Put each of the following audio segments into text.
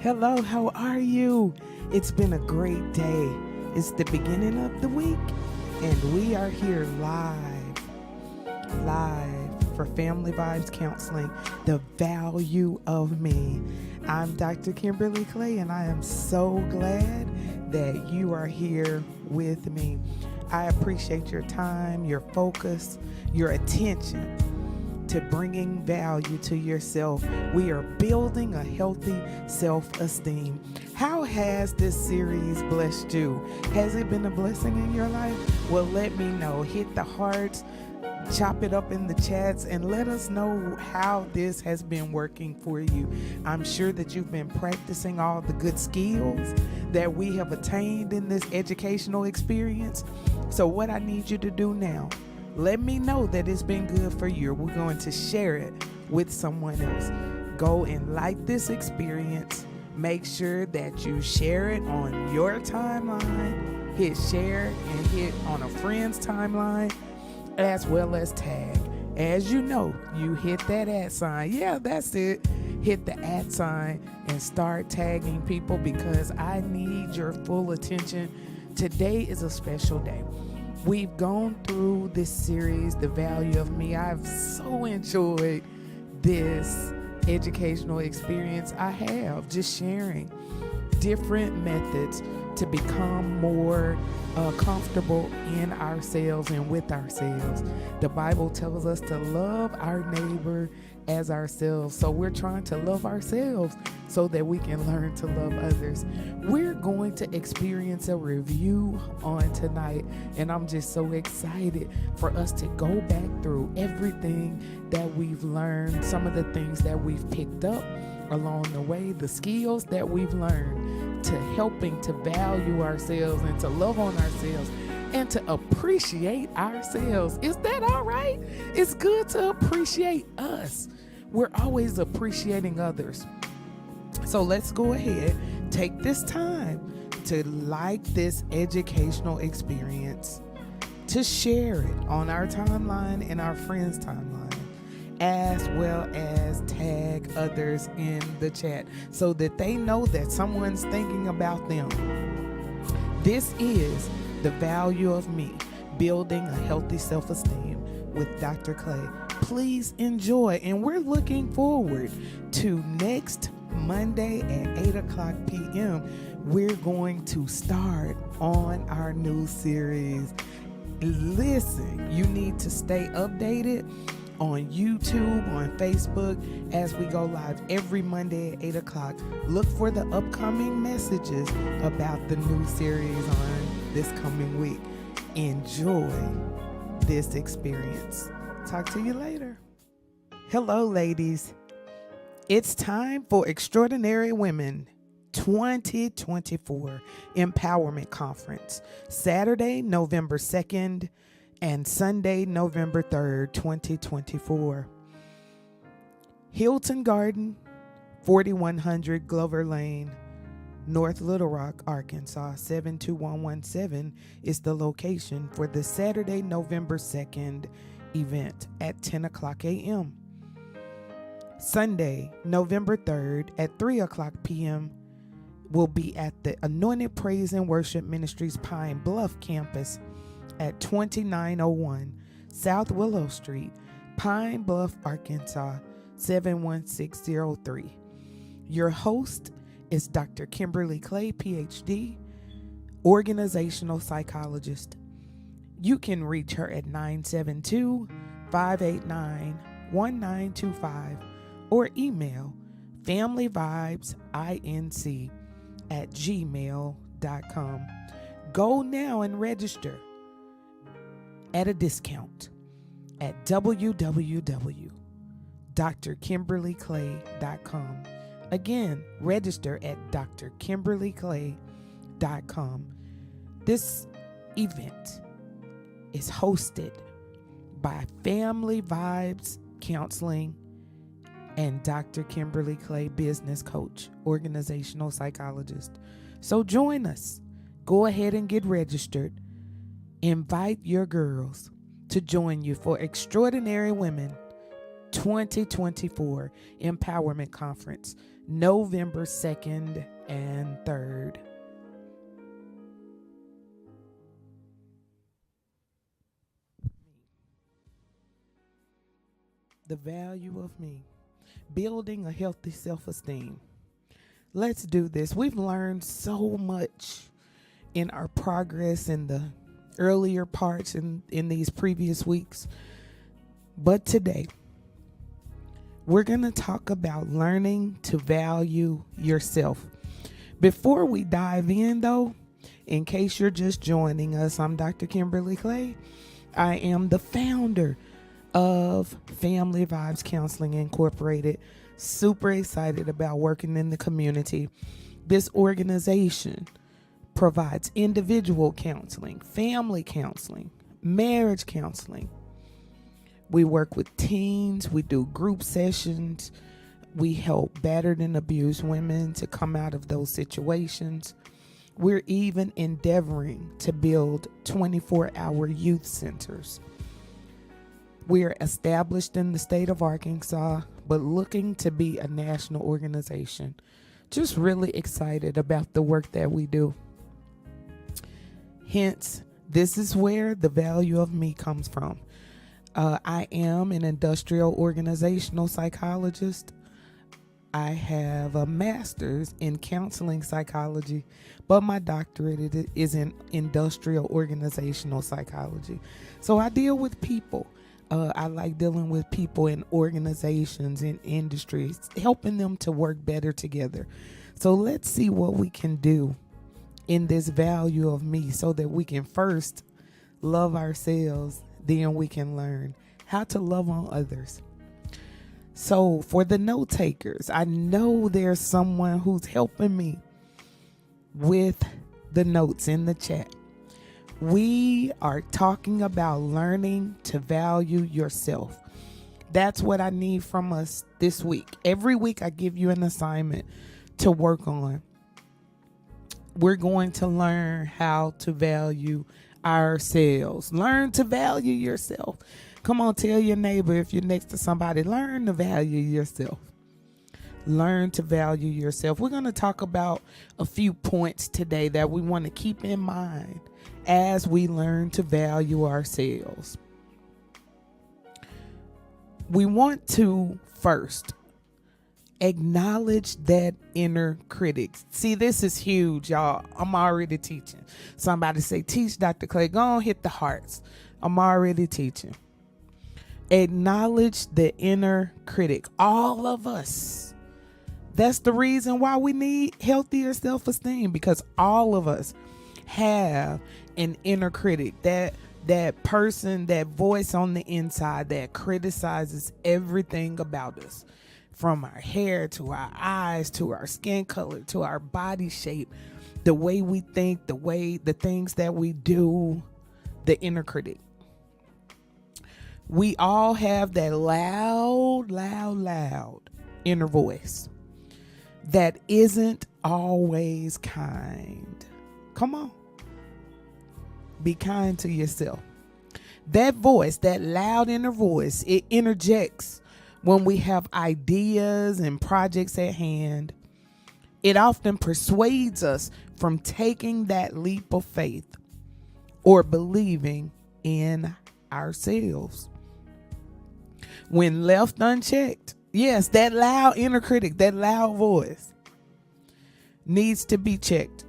Hello, how are you? It's been a great day. It's the beginning of the week, and we are here live for Family Vibes Counseling, the value of me. I'm Dr. Kimberly Clay, and I am so glad that you are here with me. I appreciate your time, your focus, your attention to bringing value to yourself. We are building a healthy self-esteem. How has this series blessed you? Has it been a blessing in your life? Well, let me know. Hit the hearts, chop it up in the chats, and let us know how this has been working for you. I'm sure that you've been practicing all the good skills that we have attained in this educational experience. So what I need you to do now, let me know that it's been good for you. We're going to share it with someone else. Go and like this experience. Make sure that you share it on your timeline. Hit share and hit on a friend's timeline, as well as tag. As you know, you hit that @ sign. Yeah, that's it. Hit the @ sign and start tagging people because I need your full attention. Today is a special day. We've gone through this series, The Value of Me. I've so enjoyed this educational experience. I have just sharing different methods to become more comfortable in ourselves and with ourselves. The Bible tells us to love our neighbor as ourselves. So we're trying to love ourselves so that we can learn to love others. We're going to experience a review on tonight, and I'm just so excited for us to go back through everything that we've learned, some of the things that we've picked up along the way, the skills that we've learned to helping to value ourselves and to love on ourselves and to appreciate ourselves. Is that all right? It's good to appreciate us. We're always appreciating others. So let's go ahead, take this time to like this educational experience, to share it on our timeline and our friends' timeline, as well as tag others in the chat so that they know that someone's thinking about them. This is The Value of Me, Building a Healthy Self-Esteem with Dr. Clay. Please enjoy, and we're looking forward to next Monday at 8 o'clock p.m. We're going to start on our new series. Listen, you need to stay updated on YouTube, on Facebook, as we go live every Monday at 8 o'clock. Look for the upcoming messages about the new series on this coming week. Enjoy this experience. Talk to you later. Hello, ladies. It's time for Extraordinary Women 2024 Empowerment Conference, Saturday, November 2nd and Sunday, November 3rd, 2024. Hilton Garden, 4100 Glover Lane, North Little Rock, Arkansas, 72117 is the location for the Saturday, November 2nd event at 10 o'clock a.m. Sunday, November 3rd at 3 o'clock p.m. will be at the Anointed Praise and Worship Ministries Pine Bluff campus at 2901 South Willow Street, Pine Bluff, Arkansas, 71603. Your host is Dr. Kimberly Clay, Ph.D., organizational psychologist. You can reach her at 972-589-1925 or email familyvibesinc@gmail.com. Go now and register at a discount at www.drkimberlyclay.com. Again, register at drkimberlyclay.com. This event is hosted by Family Vibes Counseling and Dr. Kimberly Clay, business coach, organizational psychologist. So join us. Go ahead and get registered. Invite your girls to join you for Extraordinary Women 2024 Empowerment Conference, November 2nd and 3rd. The value of me. Building a healthy self-esteem. Let's do this. We've learned so much in our progress in the earlier parts in these previous weeks. But today, we're going to talk about learning to value yourself. Before we dive in, though, in case you're just joining us, I'm Dr. Kimberly Clay. I am the founder of Family Vibes Counseling Incorporated. Super excited about working in the community. This organization provides individual counseling, family counseling, marriage counseling. We work with teens. We do group sessions. We help battered and abused women to come out of those situations. We're even endeavoring to build 24-hour youth centers. We are established in the state of Arkansas, but looking to be a national organization. Just really excited about the work that we do. Hence, this is where the value of me comes from. I am an industrial organizational psychologist. I have a master's in counseling psychology, but my doctorate is in industrial organizational psychology. So I deal with people. I like dealing with people in organizations, in industries, helping them to work better together. So let's see what we can do in this value of me so that we can first love ourselves, then we can learn how to love on others. So for the note takers, I know there's someone who's helping me with the notes in the chat. We are talking about learning to value yourself. That's what I need from us this week. Every week I give you an assignment to work on. We're going to learn how to value ourselves. Learn to value yourself. Come on, tell your neighbor if you're next to somebody, learn to value yourself. Learn to value yourself. We're going to talk about a few points today that we want to keep in mind as we learn to value ourselves. We want to first acknowledge that inner critic. See, this is huge, y'all. I'm already teaching. Somebody say, teach Dr. Clay. Go on, hit the hearts. I'm already teaching. Acknowledge the inner critic. All of us. That's the reason why we need healthier self-esteem, because all of us have an inner critic, that person, that voice on the inside that criticizes everything about us, from our hair to our eyes to our skin color to our body shape, the way we think, the things that we do. The inner critic. We all have that loud inner voice that isn't always kind. Come on. Be kind to yourself. That voice, that loud inner voice, it interjects when we have ideas and projects at hand. It often persuades us from taking that leap of faith or believing in ourselves. When left unchecked, yes, that loud inner critic, that loud voice needs to be checked.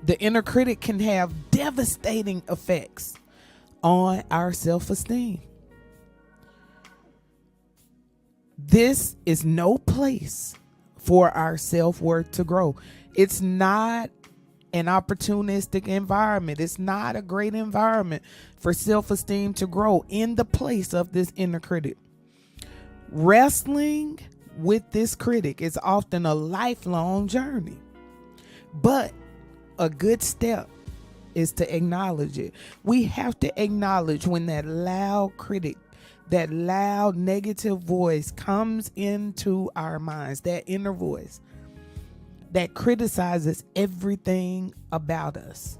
The inner critic can have devastating effects on our self-esteem. This is no place for our self-worth to grow. It's not an opportunistic environment. It's not a great environment for self-esteem to grow in the place of this inner critic. Wrestling with this critic is often a lifelong journey, but a good step is to acknowledge it. We have to acknowledge when that loud critic, that loud negative voice comes into our minds, that inner voice that criticizes everything about us.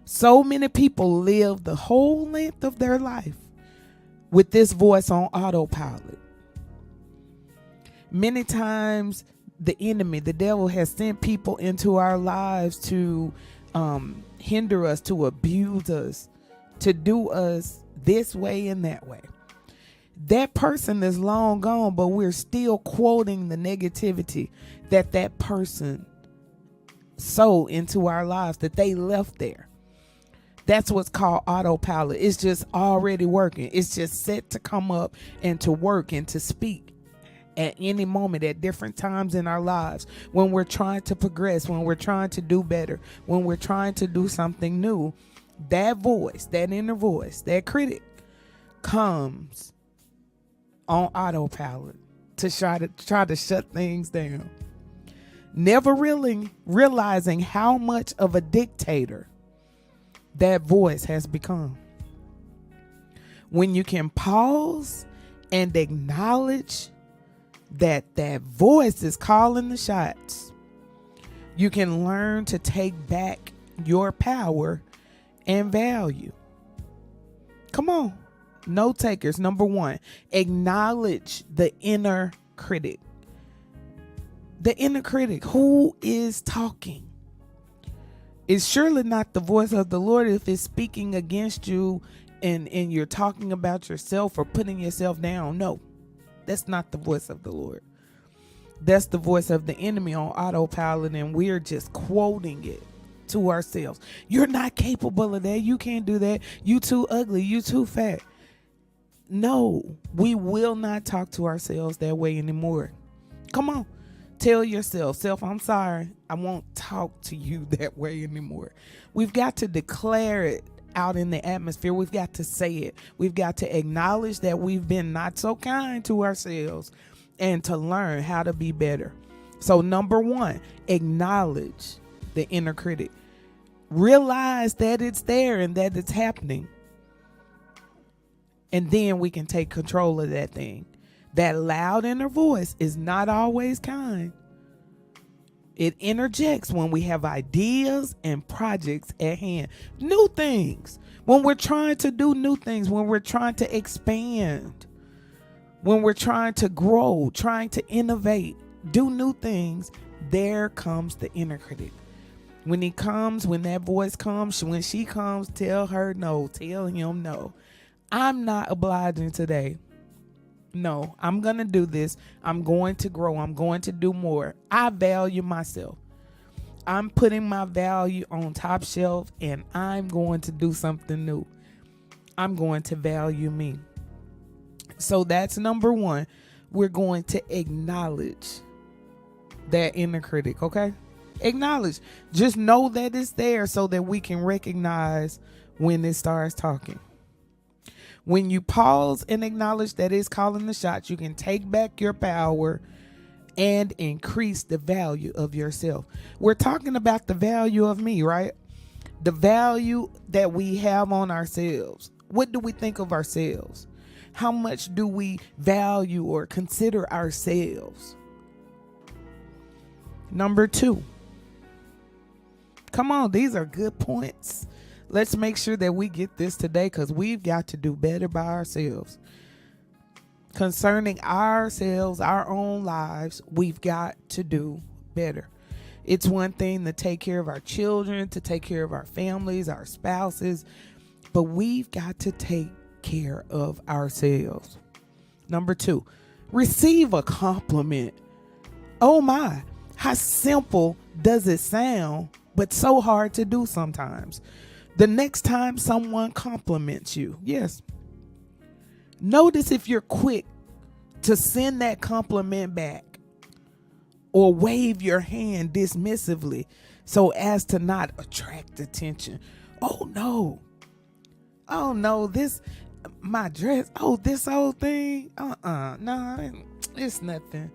So many people live the whole length of their life with this voice on autopilot. Many times the enemy, the devil, has sent people into our lives to hinder us, to abuse us, to do us this way and that way. That person is long gone, but we're still quoting the negativity that person sowed into our lives, that they left there. That's what's called autopilot. It's just already working. It's just set to come up and to work and to speak at any moment, at different times in our lives, when we're trying to progress, when we're trying to do better, when we're trying to do something new. That voice, that inner voice, that critic comes on autopilot to try to shut things down. Never really realizing how much of a dictator that voice has become. When you can pause and acknowledge that voice is calling the shots, you can learn to take back your power and value. Come on, note takers. Number one, acknowledge the inner critic. The inner critic, who is talking? It's surely not the voice of the Lord if it's speaking against you and you're talking about yourself or putting yourself down. No, that's not the voice of the Lord. That's the voice of the enemy on autopilot, and we're just quoting it to ourselves. You're not capable of that. You can't do that. You too ugly. You too fat. No, we will not talk to ourselves that way anymore. Come on. Tell yourself, I'm sorry. I won't talk to you that way anymore. We've got to declare it out in the atmosphere. We've got to say it. We've got to acknowledge that we've been not so kind to ourselves and to learn how to be better. So number one, acknowledge the inner critic. Realize that it's there and that it's happening. And then we can take control of that thing. That loud inner voice is not always kind. It interjects when we have ideas and projects at hand. New things. When we're trying to do new things, when we're trying to expand, when we're trying to grow, trying to innovate, do new things, there comes the inner critic. When he comes, when that voice comes, when she comes, tell her no, tell him no. I'm not obliging today. No, I'm going to do this. I'm going to grow. I'm going to do more. I value myself. I'm putting my value on top shelf, and I'm going to do something new. I'm going to value me. So that's number one. We're going to acknowledge that inner critic, okay? Acknowledge. Just know that it's there so that we can recognize when it starts talking. When you pause and acknowledge that it's calling the shots, you can take back your power and increase the value of yourself. We're talking about the value of me, right? The value that we have on ourselves. What do we think of ourselves? How much do we value or consider ourselves? Number two. Come on, these are good points. Let's make sure that we get this today, because we've got to do better by ourselves. Concerning ourselves, our own lives, we've got to do better. It's one thing to take care of our children, to take care of our families, our spouses, but we've got to take care of ourselves. Number two, receive a compliment. Oh my, how simple does it sound, but so hard to do sometimes. The next time someone compliments you, yes, notice if you're quick to send that compliment back or wave your hand dismissively so as to not attract attention. Oh no, this, my dress, oh, this old thing, no, it's nothing.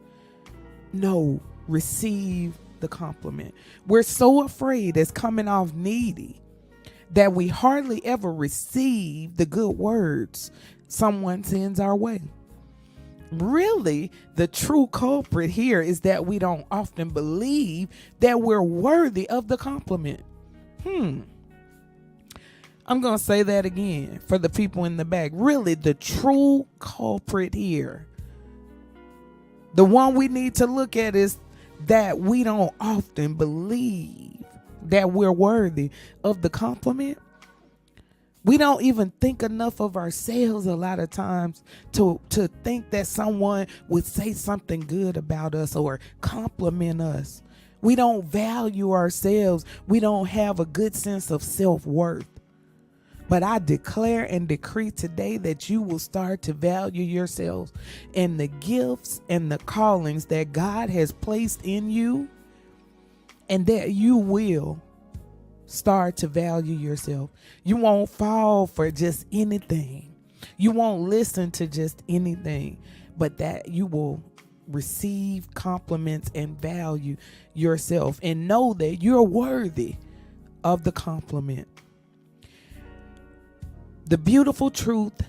No, receive the compliment. We're so afraid it's coming off needy that we hardly ever receive the good words someone sends our way. Really, the true culprit here is that we don't often believe that we're worthy of the compliment. I'm going to say that again for the people in the back. Really, the true culprit here, the one we need to look at, is that we don't often believe that we're worthy of the compliment. We don't even think enough of ourselves a lot of times to think that someone would say something good about us or compliment us. We don't value ourselves. We don't have a good sense of self-worth. But I declare and decree today that you will start to value yourselves and the gifts and the callings that God has placed in you, and that you will start to value yourself. You won't fall for just anything. You won't listen to just anything, but that you will receive compliments and value yourself and know that you're worthy of the compliment. The beautiful truth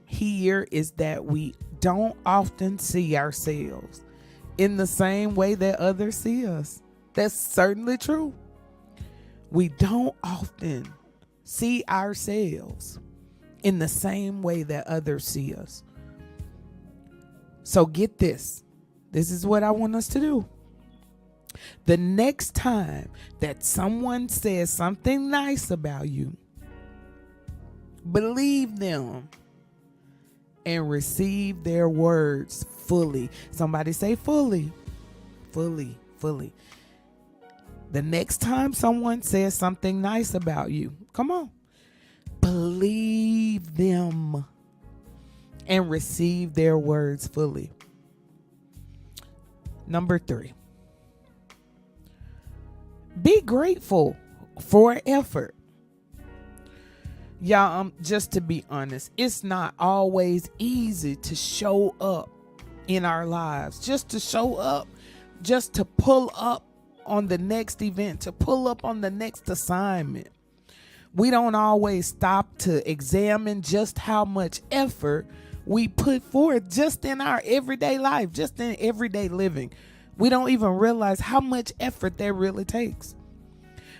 here is that we don't often see ourselves in the same way that others see us. That's certainly true. We don't often see ourselves in the same way that others see us. So get this. This is what I want us to do. The next time that someone says something nice about you, believe them and receive their words fully. Somebody say fully. Fully. The next time someone says something nice about you, come on, believe them and receive their words fully. Number 3, be grateful for effort. Y'all, just to be honest, it's not always easy to show up in our lives, just to show up, just to pull up on the next event, to pull up on the next assignment. We don't always stop to examine just how much effort we put forth just in our everyday life, just in everyday living. We don't even realize how much effort that really takes.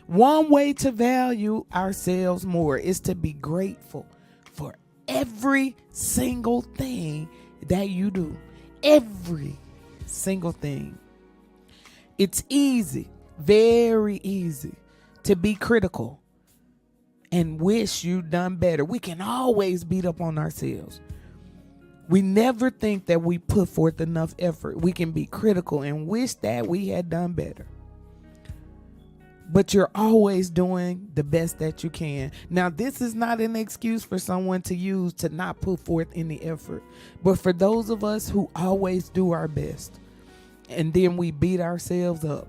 One way to value ourselves more is to be grateful for every single thing that you do. Every single thing. It's easy, very easy, to be critical and wish you'd done better. We can always beat up on ourselves. We never think that we put forth enough effort. We can be critical and wish that we had done better. But you're always doing the best that you can. Now, this is not an excuse for someone to use to not put forth any effort. But for those of us who always do our best and then we beat ourselves up,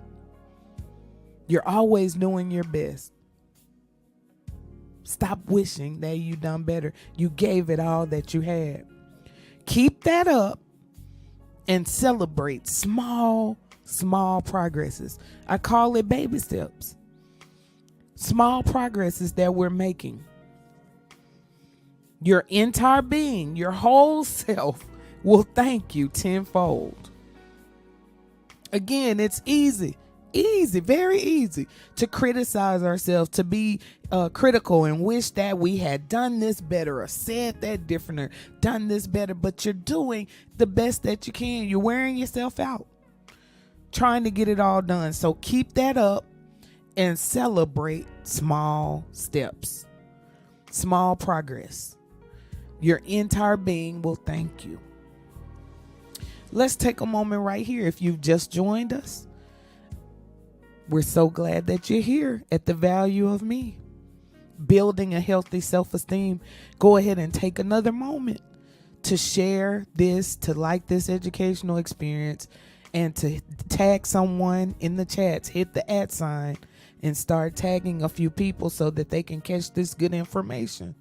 you're always doing your best. Stop wishing that you done better. You gave it all that you had. Keep that up and celebrate small progresses. I call it baby steps. Small progresses that we're making. Your entire being, your whole self will thank you tenfold. Again, it's easy, very easy to criticize ourselves, to be critical and wish that we had done this better or said that different or done this better, but you're doing the best that you can. You're wearing yourself out, trying to get it all done. So keep that up and celebrate small steps, small progress. Your entire being will thank you. Let's take a moment right here. If you've just joined us, we're so glad that you're here at The Value of Me, building a healthy self-esteem. Go ahead and take another moment to share this, to like this educational experience, and to tag someone in the chats. Hit the @ sign and start tagging a few people so that they can catch this good information.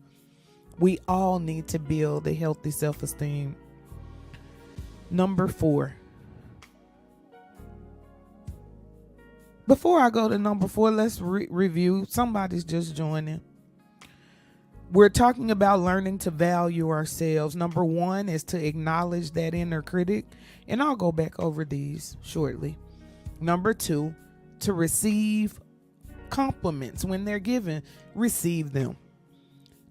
We all need to build a healthy self-esteem. Number 4. Before I go to number 4, let's review. Somebody's just joining. We're talking about learning to value ourselves. Number 1 is to acknowledge that inner critic, and I'll go back over these shortly. Number 2, to receive compliments when they're given, receive them.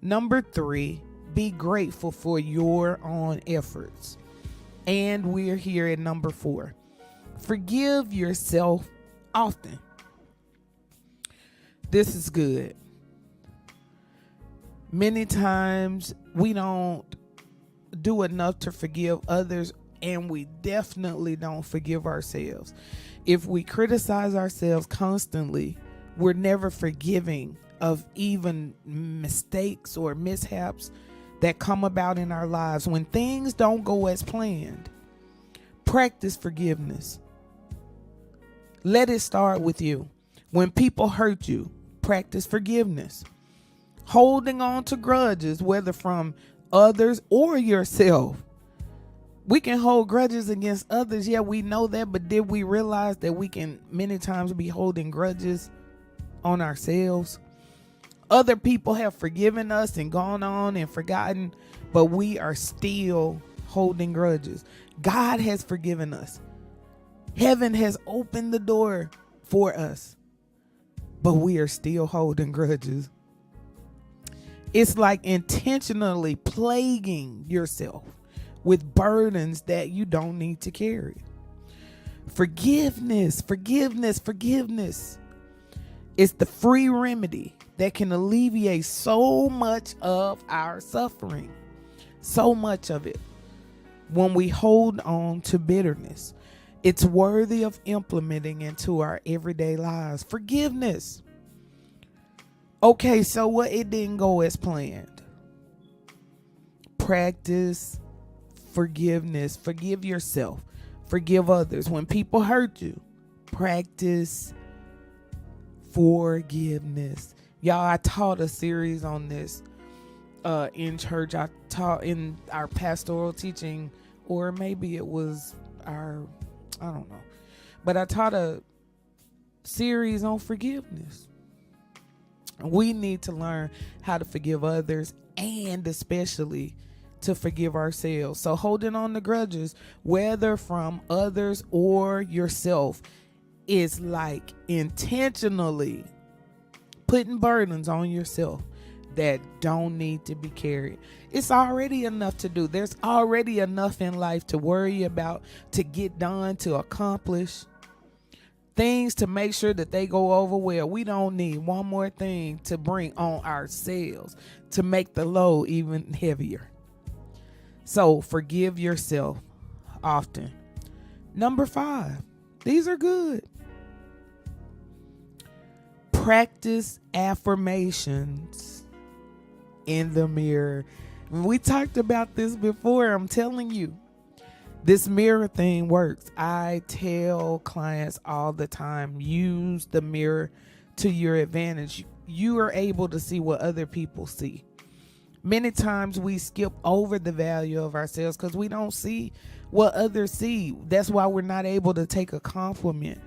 Number 3, be grateful for your own efforts. And we're here at number 4. Forgive yourself often. This is good. Many times we don't do enough to forgive others, and we definitely don't forgive ourselves. If we criticize ourselves constantly, we're never forgiving of even mistakes or mishaps that come about in our lives. When things don't go as planned, practice forgiveness. Let it start with you. When people hurt you, practice forgiveness. Holding on to grudges, whether from others or yourself. We can hold grudges against others. Yeah, we know that, but did we realize that we can many times be holding grudges on ourselves? Other people have forgiven us and gone on and forgotten, but we are still holding grudges. God has forgiven us. Heaven has opened the door for us, but we are still holding grudges. It's like intentionally plaguing yourself with burdens that you don't need to carry. Forgiveness. It's the free remedy that can alleviate so much of our suffering. So much of it. When we hold on to bitterness, it's worthy of implementing into our everyday lives. Forgiveness. Okay, so what? It didn't go as planned. Practice forgiveness. Forgive yourself. Forgive others. When people hurt you, practice forgiveness. Y'all, I taught a series on this in church. I taught in our pastoral teaching, or maybe it was I don't know. But I taught a series on forgiveness. We need to learn how to forgive others, and especially to forgive ourselves. So holding on to grudges, whether from others or yourself, is like intentionally putting burdens on yourself that don't need to be carried. It's already enough to do. There's already enough in life to worry about, to get done, to accomplish. Things to make sure that they go over well. We don't need one more thing to bring on ourselves to make the load even heavier. So forgive yourself often. Number 5. These are good. Practice affirmations in the mirror. We talked about this before. I'm telling you. This mirror thing works. I tell clients all the time, use the mirror to your advantage. You are able to see what other people see. Many times we skip over the value of ourselves because we don't see what others see. That's why we're not able to take a compliment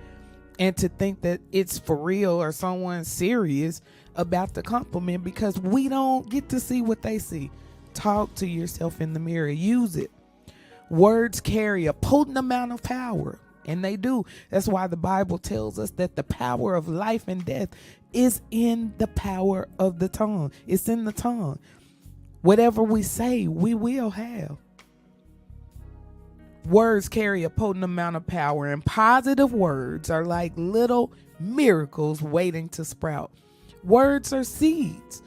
and to think that it's for real or someone's serious about the compliment, because we don't get to see what they see. Talk to yourself in the mirror. Use it. Words carry a potent amount of power, and they do. That's why the Bible tells us that the power of life and death is in the power of the tongue. It's in the tongue. Whatever we say, we will have. Words carry a potent amount of power, and positive words are like little miracles waiting to sprout. Words are seeds.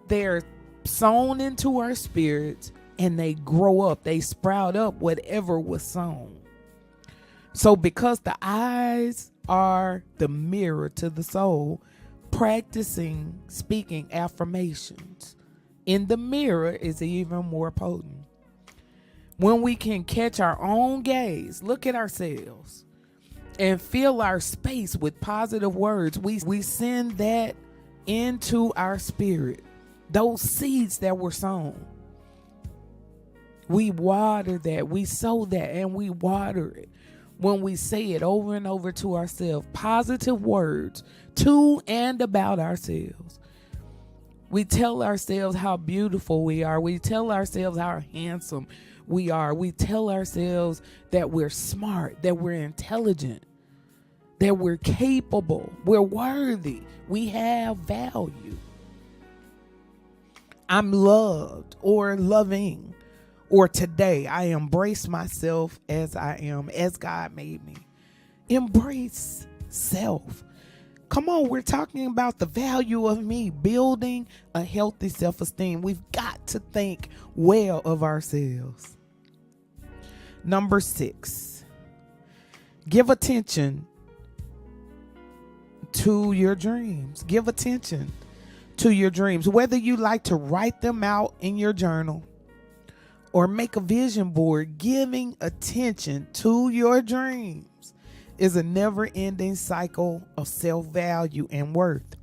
They're sown into our spirits, and they grow up, they sprout up whatever was sown. So because the eyes are the mirror to the soul, practicing speaking affirmations in the mirror is even more potent. When we can catch our own gaze, look at ourselves, and fill our space with positive words, we send that into our spirit. Those seeds that were sown. We water that, we sow that, and we water it. When we say it over and over to ourselves, positive words to and about ourselves. We tell ourselves how beautiful we are. We tell ourselves how handsome we are. We tell ourselves that we're smart, that we're intelligent, that we're capable, we're worthy, we have value. I'm loved or loving, or today I embrace myself as I am, as God made me. Embrace self. Come on, we're talking about the value of me, building a healthy self-esteem. We've got to think well of ourselves. Number 6, give attention to your dreams. Give attention to your dreams. Whether you like to write them out in your journal or make a vision board, giving attention to your dreams is a never-ending cycle of self-value and worth.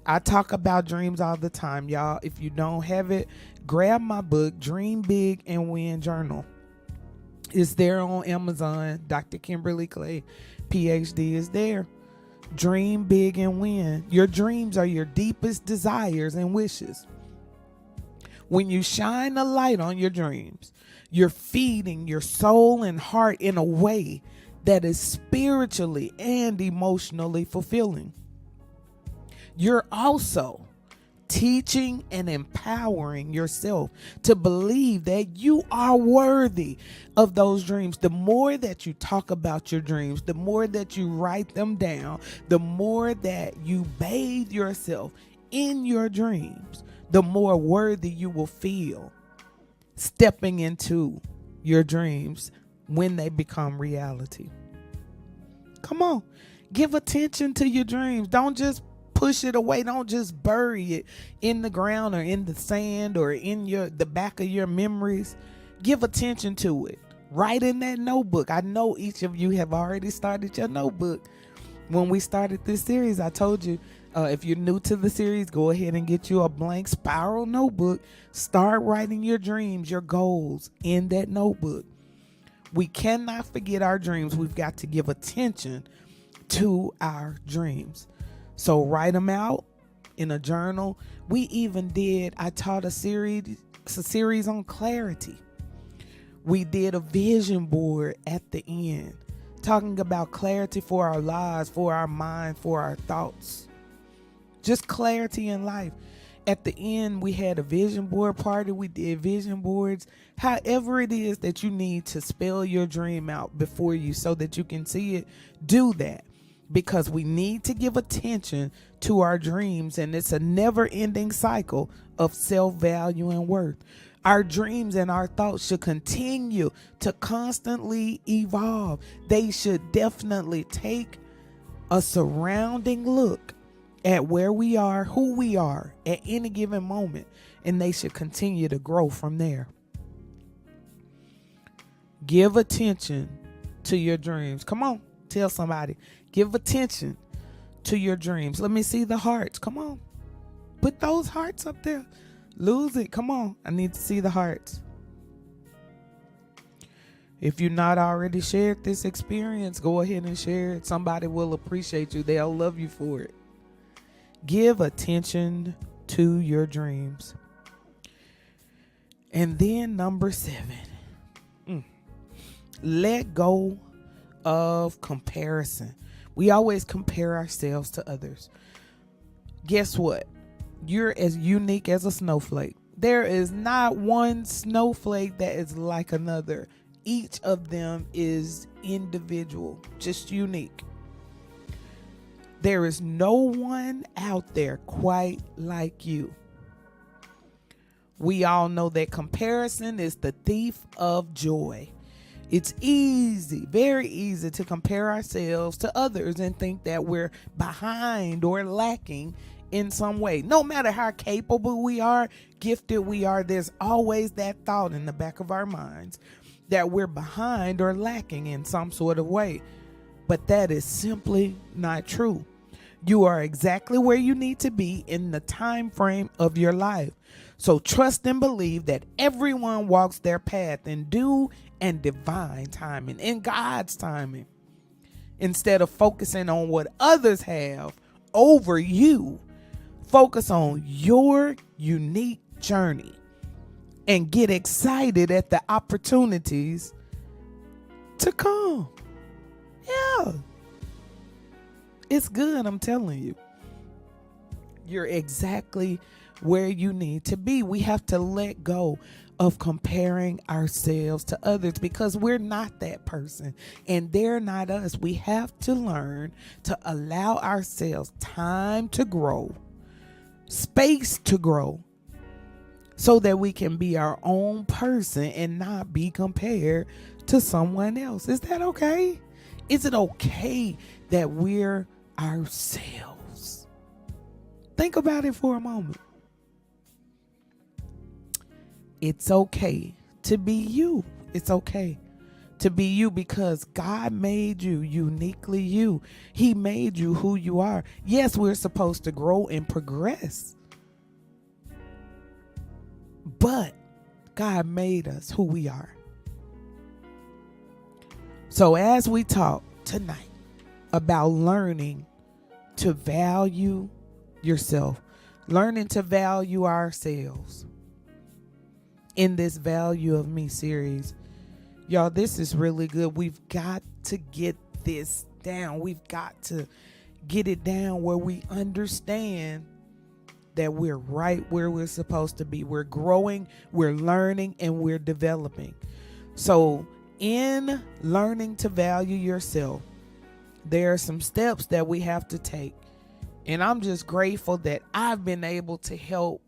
I talk about dreams all the time, y'all. If you don't have it, grab my book, Dream Big and Win Journal. It's there on Amazon. Dr. Kimberly Clay, Ph.D. is there. Dream big and win. Your dreams are your deepest desires and wishes. When you shine a light on your dreams, you're feeding your soul and heart in a way that is spiritually and emotionally fulfilling. You're also teaching and empowering yourself to believe that you are worthy of those dreams. The more that you talk about your dreams, the more that you write them down, the more that you bathe yourself in your dreams, the more worthy you will feel stepping into your dreams when they become reality. Come on, give attention to your dreams. Don't just push it away. Don't just bury it in the ground or in the sand or in the back of your memories. Give attention to it. Write in that notebook. I know each of you have already started your notebook. When we started this series, I told you, if you're new to the series, go ahead and get you a blank spiral notebook. Start writing your dreams, your goals in that notebook. We cannot forget our dreams. We've got to give attention to our dreams. So write them out in a journal. I taught a series on clarity. We did a vision board at the end, talking about clarity for our lives, for our mind, for our thoughts. Just clarity in life. At the end, we had a vision board party. We did vision boards. However it is that you need to spell your dream out before you so that you can see it, do that. Because we need to give attention to our dreams, and it's a never-ending cycle of self-value and worth. Our dreams and our thoughts should continue to constantly evolve. They should definitely take a surrounding look at where we are, who we are at any given moment, and they should continue to grow from there. Give attention to your dreams. Come on, tell somebody. Give attention to your dreams. Let me see the hearts. Come on. Put those hearts up there. Lose it. Come on. I need to see the hearts. If you're not already shared this experience, go ahead and share it. Somebody will appreciate you. They'll love you for it. Give attention to your dreams. And then number 7, let go of comparison. We always compare ourselves to others. Guess what? You're as unique as a snowflake. There is not one snowflake that is like another. Each of them is individual, just unique. There is no one out there quite like you. We all know that comparison is the thief of joy. It's easy, very easy to compare ourselves to others and think that we're behind or lacking in some way. No matter how capable we are, gifted we are, there's always that thought in the back of our minds that we're behind or lacking in some sort of way. But that is simply not true. You are exactly where you need to be in the time frame of your life. So trust and believe that everyone walks their path in due and divine timing, in God's timing. Instead of focusing on what others have over you, focus on your unique journey and get excited at the opportunities to come. Yeah. It's good, I'm telling you. You're exactly where you need to be. We have to let go of comparing ourselves to others because we're not that person and they're not us. We have to learn to allow ourselves time to grow, space to grow, so that we can be our own person and not be compared to someone else. Is that okay? Is it okay that we're ourselves? Think about it for a moment. It's okay to be you. It's okay to be you because God made you uniquely you. He made you who you are. Yes, we're supposed to grow and progress, but God made us who we are. So as we talk tonight about learning to value yourself, learning to value ourselves in this Value of Me series, y'all, this is really good. We've got to get this down. We've got to get it down where we understand that we're right where we're supposed to be. We're growing, we're learning, and we're developing. So in learning to value yourself, there are some steps that we have to take. And I'm just grateful that I've been able to help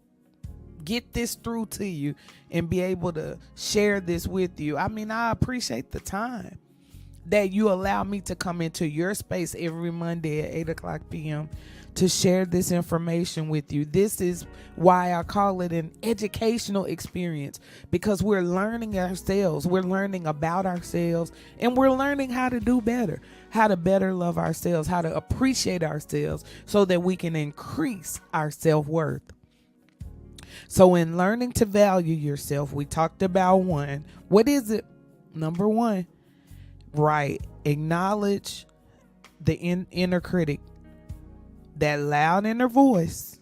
get this through to you and be able to share this with you. I mean, I appreciate the time that you allow me to come into your space every Monday at 8:00 p.m. to share this information with you. This is why I call it an educational experience, because we're learning ourselves, we're learning about ourselves, and we're learning how to do better, how to better love ourselves, how to appreciate ourselves so that we can increase our self-worth. So in learning to value yourself, we talked about one. What is it? Number one, right? Acknowledge the inner critic. That loud inner voice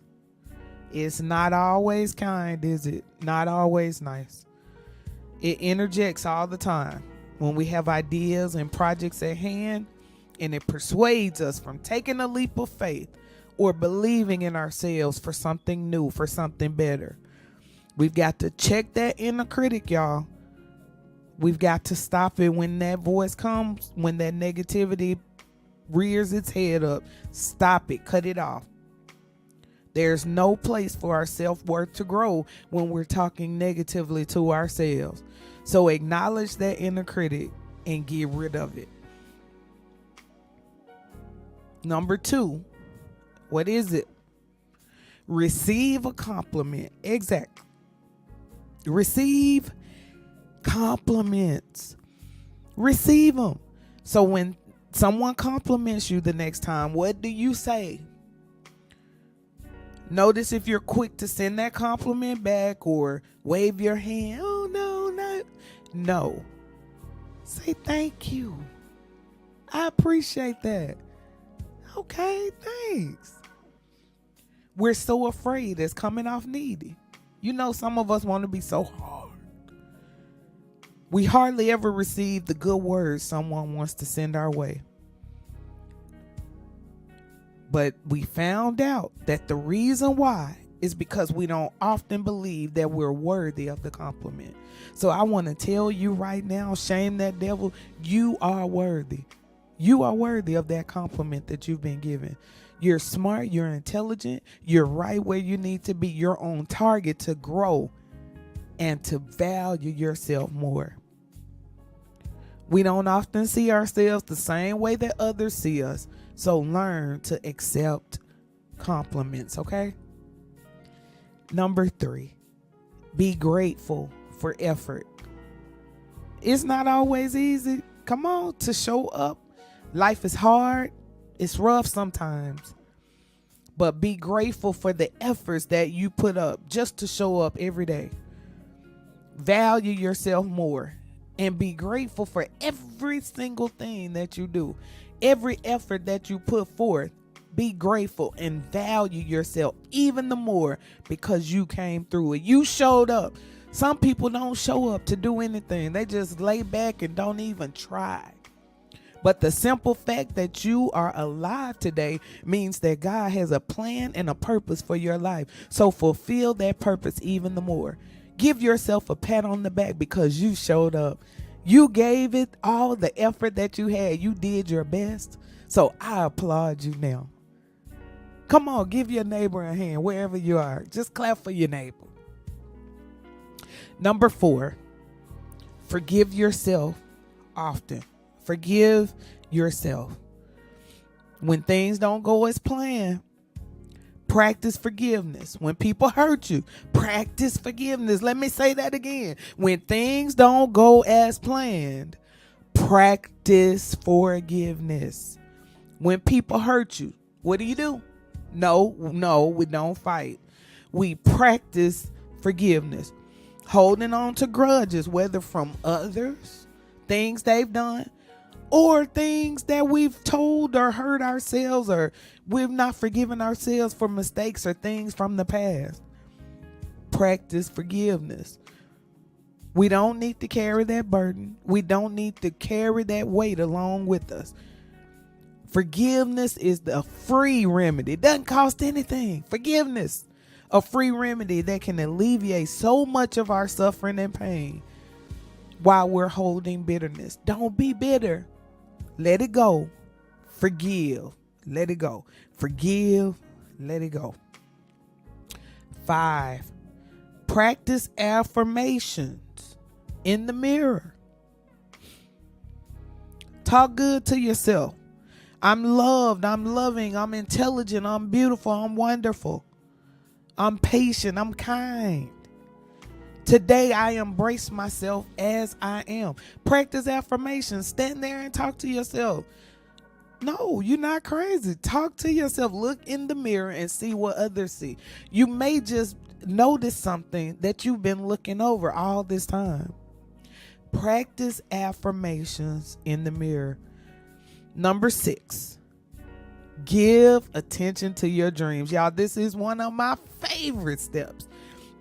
is not always kind, is it? Not always nice. It interjects all the time when we have ideas and projects at hand, and it persuades us from taking a leap of faith or believing in ourselves for something new, for something better. We've got to check that inner critic, y'all. We've got to stop it when that voice comes, when that negativity rears its head up. Stop it. Cut it off. There's no place for our self-worth to grow when we're talking negatively to ourselves. So acknowledge that inner critic and get rid of it. Number two, what is it? Receive a compliment. Exactly. Receive compliments. Receive them. So when someone compliments you the next time, what do you say? Notice if you're quick to send that compliment back or wave your hand. Oh, no, not. No. Say thank you. I appreciate that. Okay, thanks. We're so afraid it's coming off needy. You know, some of us want to be so hard. We hardly ever receive the good words someone wants to send our way. But we found out that the reason why is because we don't often believe that we're worthy of the compliment. So I want to tell you right now, shame that devil, you are worthy. You are worthy of that compliment that you've been given. You're smart, you're intelligent, you're right where you need to be. You're on target to grow and to value yourself more. We don't often see ourselves the same way that others see us. So learn to accept compliments, okay? Number 3, be grateful for effort. It's not always easy, come on, to show up. Life is hard. It's rough sometimes. But be grateful for the efforts that you put up just to show up every day. Value yourself more and be grateful for every single thing that you do. Every effort that you put forth, be grateful and value yourself even the more because you came through it. You showed up. Some people don't show up to do anything. They just lay back and don't even try. But the simple fact that you are alive today means that God has a plan and a purpose for your life. So fulfill that purpose even the more. Give yourself a pat on the back because you showed up. You gave it all the effort that you had. You did your best. So I applaud you now. Come on, give your neighbor a hand wherever you are. Just clap for your neighbor. Number 4, forgive yourself often. Forgive yourself. When things don't go as planned, practice forgiveness. When people hurt you, practice forgiveness. Let me say that again. When things don't go as planned, practice forgiveness. When people hurt you, what do? No, we don't fight. We practice forgiveness. Holding on to grudges, whether from others, things they've done, or things that we've told or hurt ourselves, or we've not forgiven ourselves for mistakes or things from the past. Practice forgiveness. We don't need to carry that burden. We don't need to carry that weight along with us. Forgiveness is the free remedy. It doesn't cost anything. Forgiveness, a free remedy that can alleviate so much of our suffering and pain while we're holding bitterness. Don't be bitter. Let it go. Forgive. Let it go. Forgive. Let it go. 5, practice affirmations in the mirror. Talk good to yourself. I'm loved. I'm loving. I'm intelligent. I'm beautiful. I'm wonderful. I'm patient. I'm kind. Today, I embrace myself as I am. Practice affirmations. Stand there and talk to yourself. No, you're not crazy. Talk to yourself. Look in the mirror and see what others see. You may just notice something that you've been looking over all this time. Practice affirmations in the mirror. Number 6, give attention to your dreams. Y'all, this is one of my favorite steps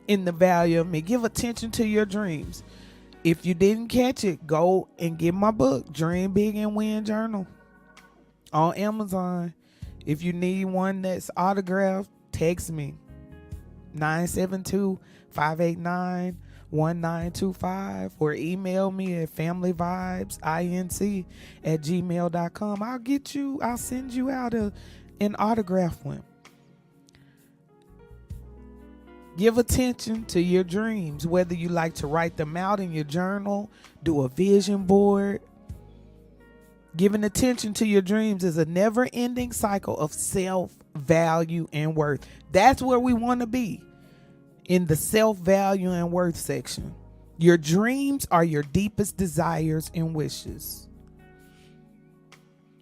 in the value of me. Give attention to your dreams. If you didn't catch it, go and get my book, Dream Big and Win Journal, on Amazon. If you need one that's autographed, text me 972-589-1925 or email me at familyvibesinc@gmail.com. I'll send you out an autograph one. Give attention to your dreams, whether you like to write them out in your journal, do a vision board. Giving attention to your dreams is a never-ending cycle of self-value and worth. That's where we want to be, in the self-value and worth section. Your dreams are your deepest desires and wishes.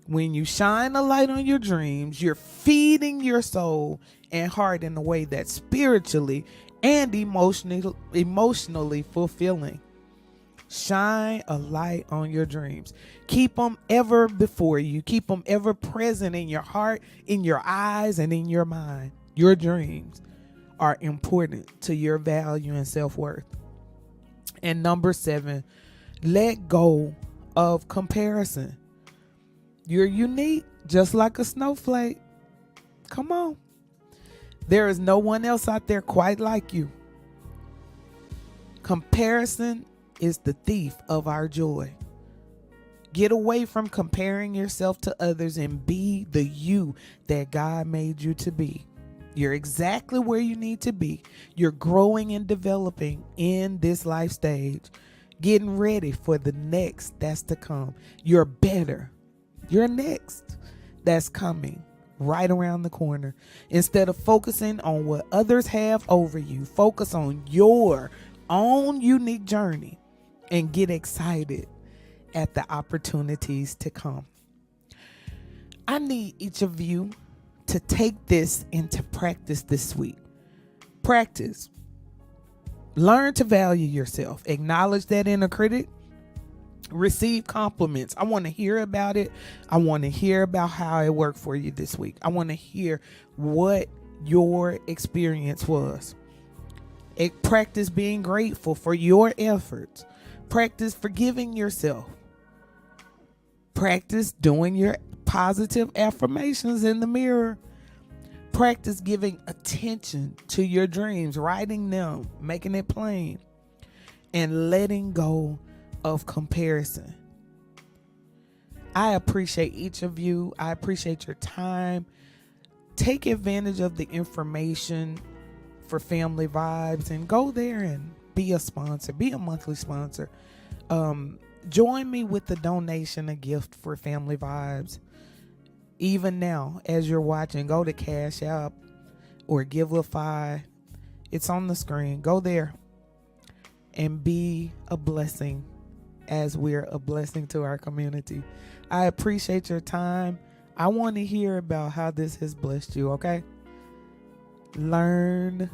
When you shine a light on your dreams, you're feeding your soul and heart in a way that's spiritually and emotionally fulfilling. Shine a light on your dreams. Keep them ever before you. Keep them ever present in your heart, in your eyes, and in your mind. Your dreams are important to your value and self-worth. And number 7, let go of comparison. You're unique, just like a snowflake. Come on. There is no one else out there quite like you. Comparison is the thief of our joy. Get away from comparing yourself to others and be the you that God made you to be. You're exactly where you need to be. You're growing and developing in this life stage, getting ready for the next that's to come. You're better. You're next that's coming right around the corner. Instead of focusing on what others have over you, focus on your own unique journey and get excited at the opportunities to come. I need each of you to take this into practice this week. Practice. Learn to value yourself. Acknowledge that inner critic. Receive compliments. I want to hear about it. I want to hear about how it worked for you this week. I want to hear what your experience was. Practice being grateful for your efforts. Practice forgiving yourself. Practice doing your positive affirmations in the mirror. Practice giving attention to your dreams, writing them, making it plain, and letting go of comparison. I appreciate each of you. I appreciate your time. Take advantage of the information for Family Vibes and go there and be a sponsor, be a monthly sponsor. Join me with the donation, a gift for Family Vibes. Even now, as you're watching, go to Cash App or Givelify. It's on the screen. Go there and be a blessing as we're a blessing to our community. I appreciate your time. I want to hear about how this has blessed you, okay? Learn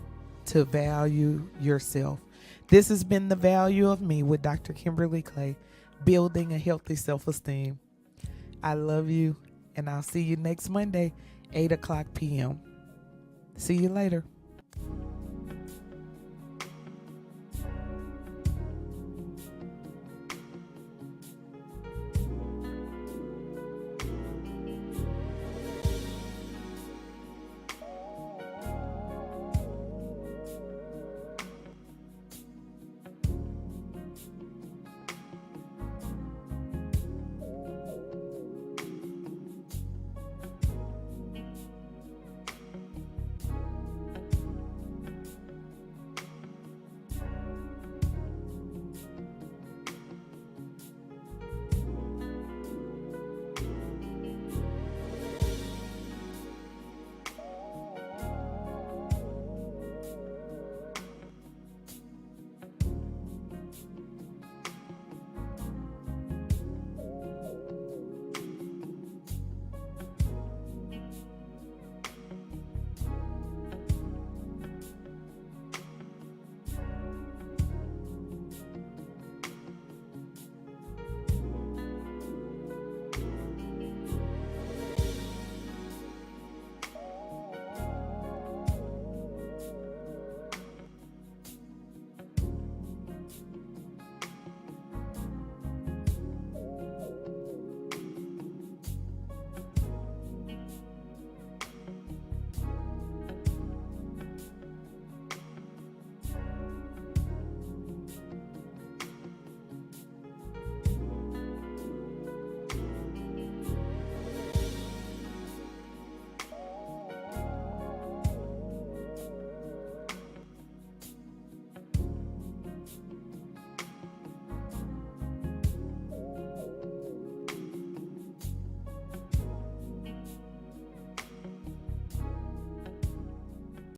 to value yourself. This has been The Value of Me with Dr. Kimberly Clay, building a healthy self-esteem. I love you, and I'll see you next Monday, 8 o'clock p.m. See you later.